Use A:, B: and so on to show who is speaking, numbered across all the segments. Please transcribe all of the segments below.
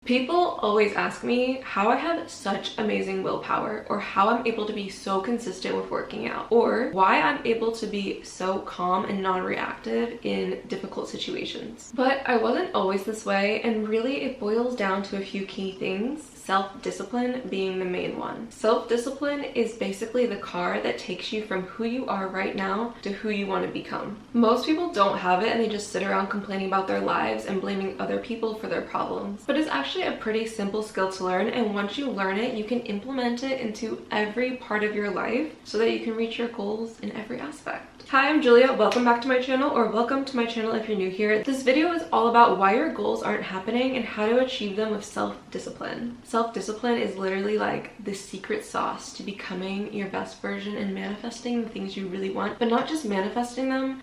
A: People always ask me how I have such amazing willpower, or how I'm able to be so consistent with working out, or why I'm able to be so calm and non-reactive in difficult situations. But I wasn't always this way, and really it boils down to a few key things. Self-discipline being the main one. Self-discipline is basically the car that takes you from who you are right now to who you want to become. Most people don't have it and they just sit around complaining about their lives and blaming other people for their problems. But it's actually a pretty simple skill to learn, and once you learn it, you can implement it into every part of your life so that you can reach your goals in every aspect. Hi, I'm Julia. Welcome back to my channel, or welcome to my channel if you're new here. This video is all about why your goals aren't happening and how to achieve them with self-discipline. Self-discipline is literally like the secret sauce to becoming your best version and manifesting the things you really want, but not just manifesting them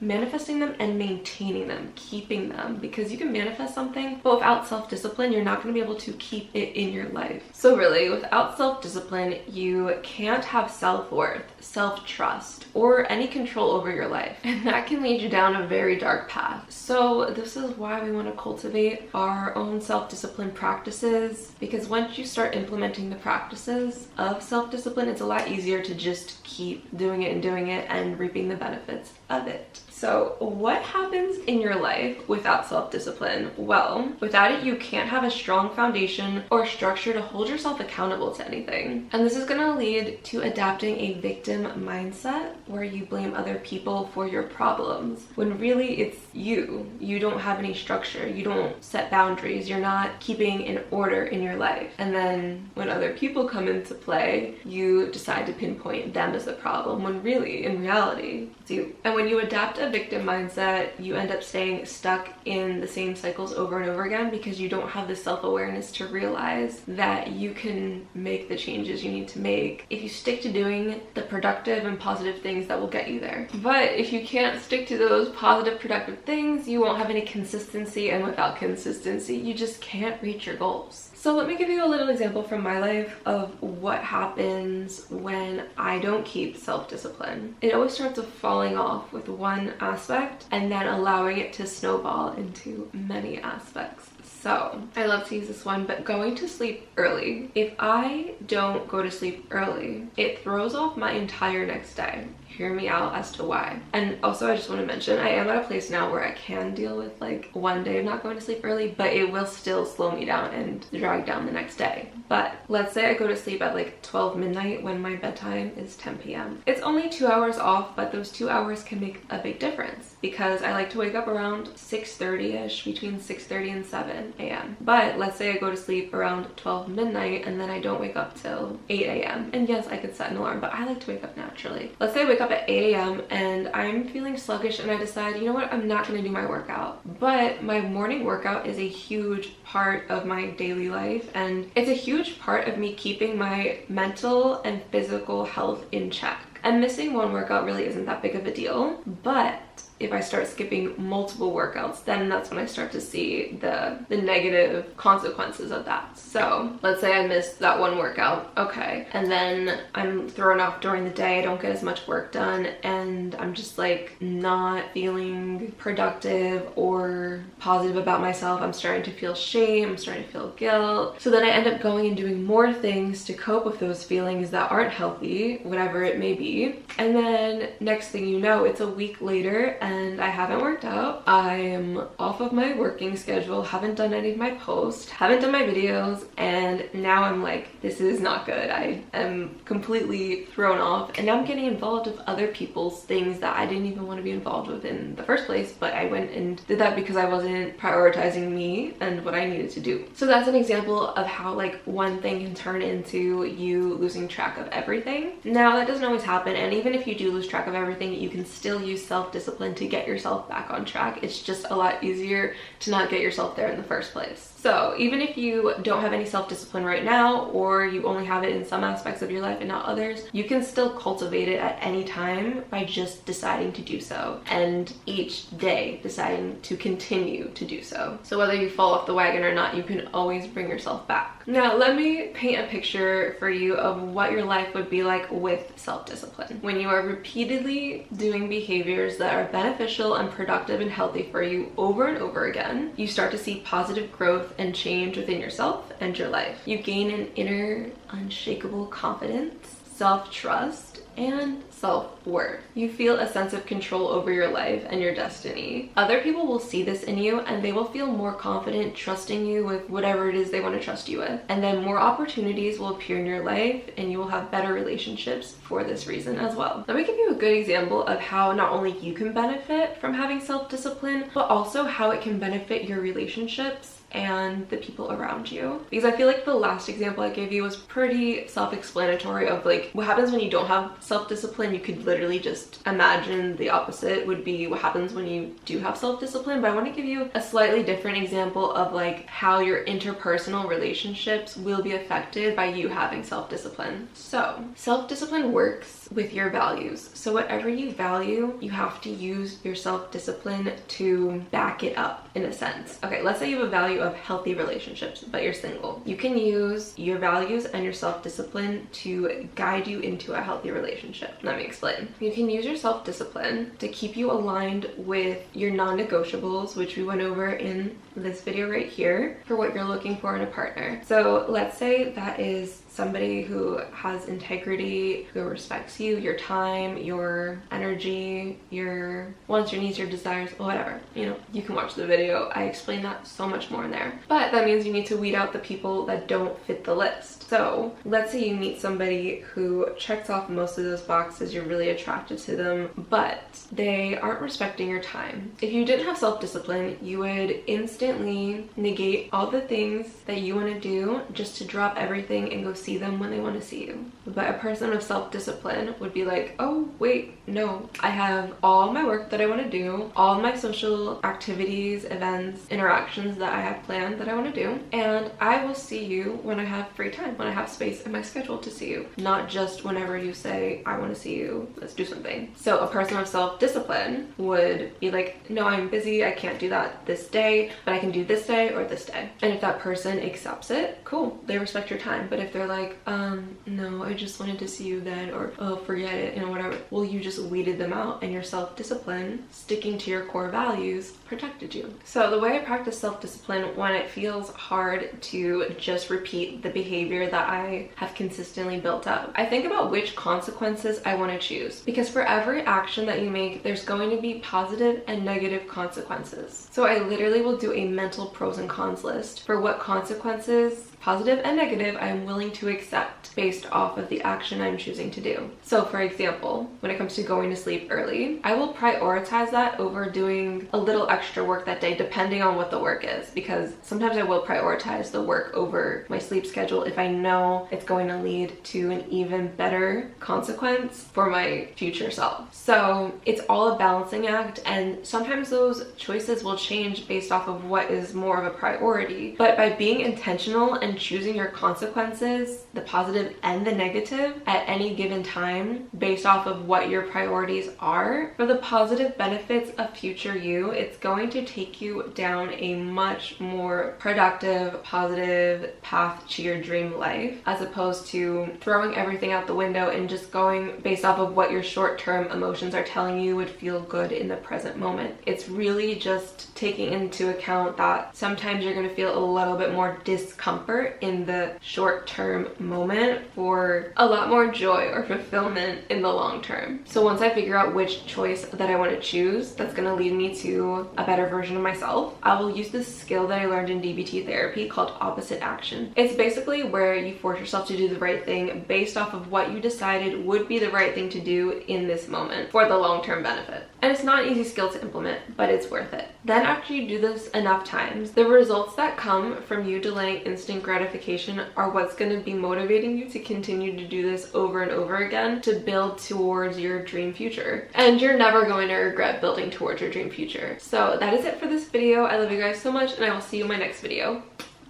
A: and maintaining them, keeping them, because you can manifest something, but without self-discipline, you're not going to be able to keep it in your life. So really, without self-discipline, you can't have self-worth, self-trust, or any control over your life, and that can lead you down a very dark path. So this is why we want to cultivate our own self-discipline practices, because once you start implementing the practices of self-discipline, it's a lot easier to just keep doing it and reaping the benefits of it. So what happens in your life without self-discipline? Well, without it, you can't have a strong foundation or structure to hold yourself accountable to anything. And this is going to lead to adapting a victim mindset where you blame other people for your problems, when really it's you. You don't have any structure. You don't set boundaries. You're not keeping an order in your life. And then when other people come into play, you decide to pinpoint them as the problem, when really, in reality, it's you. And when you adapt a victim mindset, you end up staying stuck in the same cycles over and over again, because you don't have the self-awareness to realize that you can make the changes you need to make if you stick to doing the productive and positive things that will get you there. But if you can't stick to those positive, productive things, you won't have any consistency, and without consistency, you just can't reach your goals. So let me give you a little example from my life of what happens when I don't keep self-discipline. It always starts with falling off with one aspect and then allowing it to snowball into many aspects. So I love to use this one, but going to sleep early. If I don't go to sleep early, it throws off my entire next day. Hear me out as to why. And also, I just want to mention, I am at a place now where I can deal with like one day of not going to sleep early, but it will still slow me down and drag down the next day. But let's say I go to sleep at like 12 midnight when my bedtime is 10 p.m. It's only 2 hours off, but those 2 hours can make a big difference, because I like to wake up around 6:30ish, between 6:30 and 7 a.m. But let's say I go to sleep around 12 midnight and then I don't wake up till 8 a.m. And yes, I could set an alarm, but I like to wake up naturally. Let's say I wake up at 8 a.m. and I'm feeling sluggish and I decide, you know what, I'm not going to do my workout. But my morning workout is a huge part of my daily life, and it's a huge part of me keeping my mental and physical health in check. And missing one workout really isn't that big of a deal, but if I start skipping multiple workouts, then that's when I start to see the negative consequences of that. So let's say I missed that one workout, okay, and then I'm thrown off during the day, I don't get as much work done, and I'm just like not feeling productive or positive about myself. I'm starting to feel shame, I'm starting to feel guilt. So then I end up going and doing more things to cope with those feelings that aren't healthy, whatever it may be. And then next thing you know, it's a week later and I haven't worked out. I'm off of my working schedule, haven't done any of my posts, haven't done my videos, and now I'm like, this is not good. I am completely thrown off, and now I'm getting involved with other people's things that I didn't even want to be involved with in the first place, but I went and did that because I wasn't prioritizing me and what I needed to do. So that's an example of how like one thing can turn into you losing track of everything. Now that doesn't always happen, and even if you do lose track of everything, you can still use self-discipline to get yourself back on track. It's just a lot easier to not get yourself there in the first place. So even if you don't have any self-discipline right now, or you only have it in some aspects of your life and not others, you can still cultivate it at any time by just deciding to do so, and each day deciding to continue to do so. So whether you fall off the wagon or not, you can always bring yourself back. Now let me paint a picture for you of what your life would be like with self-discipline. When you are repeatedly doing behaviors that are beneficial beneficial and productive and healthy for you over and over again. You start to see positive growth and change within yourself and your life. You gain an inner unshakable confidence, self-trust, and self-worth. You feel a sense of control over your life and your destiny. Other people will see this in you and they will feel more confident trusting you with whatever it is they want to trust you with. And then more opportunities will appear in your life and you will have better relationships for this reason as well. Let me give you a good example of how not only you can benefit from having self-discipline, but also how it can benefit your relationships and the people around you. Because I feel like the last example I gave you was pretty self-explanatory of like what happens when you don't have self-discipline. You could literally just imagine the opposite would be what happens when you do have self-discipline, but I want to give you a slightly different example of like how your interpersonal relationships will be affected by you having self-discipline. So self-discipline works with your values. So whatever you value, you have to use your self-discipline to back it up in a sense. Okay, let's say you have a value of healthy relationships, but you're single. You can use your values and your self-discipline to guide you into a healthy relationship. Let me explain. You can use your self-discipline to keep you aligned with your non-negotiables, which we went over in this video right here, for what you're looking for in a partner. So let's say that is somebody who has integrity, who respects you, your time, your energy, your wants, your needs, your desires, whatever. You know, you can watch the video. I explain that so much more in there. But that means you need to weed out the people that don't fit the list. So let's say you meet somebody who checks off most of those boxes, you're really attracted to them, but they aren't respecting your time. If you didn't have self-discipline, you would instantly negate all the things that you want to do just to drop everything and go see them when they want to see you. But a person of self-discipline would be like, oh wait, no, I have all my work that I want to do, all my social activities, events, interactions that I have planned that I want to do, and I will see you when I have free time, when I have space in my schedule to see you, not just whenever you say I want to see you, let's do something. So a person of self-discipline would be like, no, I'm busy, I can't do that this day, but I can do this day or this day. And if that person accepts it, cool, they respect your time. But if they're like, no, I just wanted to see you then, or oh, forget it, you know, whatever, well, you just weeded them out, and your self-discipline, sticking to your core values, protected you. So the way I practice self-discipline when it feels hard to just repeat the behavior that I have consistently built up, I think about which consequences I want to choose, because for every action that you make, there's going to be positive and negative consequences. So I literally will do a mental pros and cons list for what consequences, positive and negative, I am willing to accept based off of the action I'm choosing to do. So for example, when it comes to going to sleep early, I will prioritize that over doing a little extra work that day, depending on what the work is, because sometimes I will prioritize the work over my sleep schedule if I know it's going to lead to an even better consequence for my future self. So it's all a balancing act, and sometimes those choices will change based off of what is more of a priority. But by being intentional and choosing your consequences, the positive and the negative, at any given time based off of what your priorities are, for the positive benefits of future you, it's going to take you down a much more productive, positive path to your dream life, as opposed to throwing everything out the window and just going based off of what your short-term emotions are telling you would feel good in the present moment. It's really just taking into account that sometimes you're going to feel a little bit more discomfort in the short-term moment for a lot more joy or fulfillment in the long term. So once I figure out which choice that I want to choose that's going to lead me to a better version of myself, I will use this skill that I learned in DBT therapy called opposite action. It's basically where you force yourself to do the right thing based off of what you decided would be the right thing to do in this moment for the long-term benefit. And it's not an easy skill to implement, but it's worth it. Then after you do this enough times, the results that come from you delaying instant gratification are what's going to be motivating you to continue to do this over and over again to build towards your dream future. And you're never going to regret building towards your dream future. So that is it for this video. I love you guys so much, and I will see you in my next video.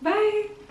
A: Bye!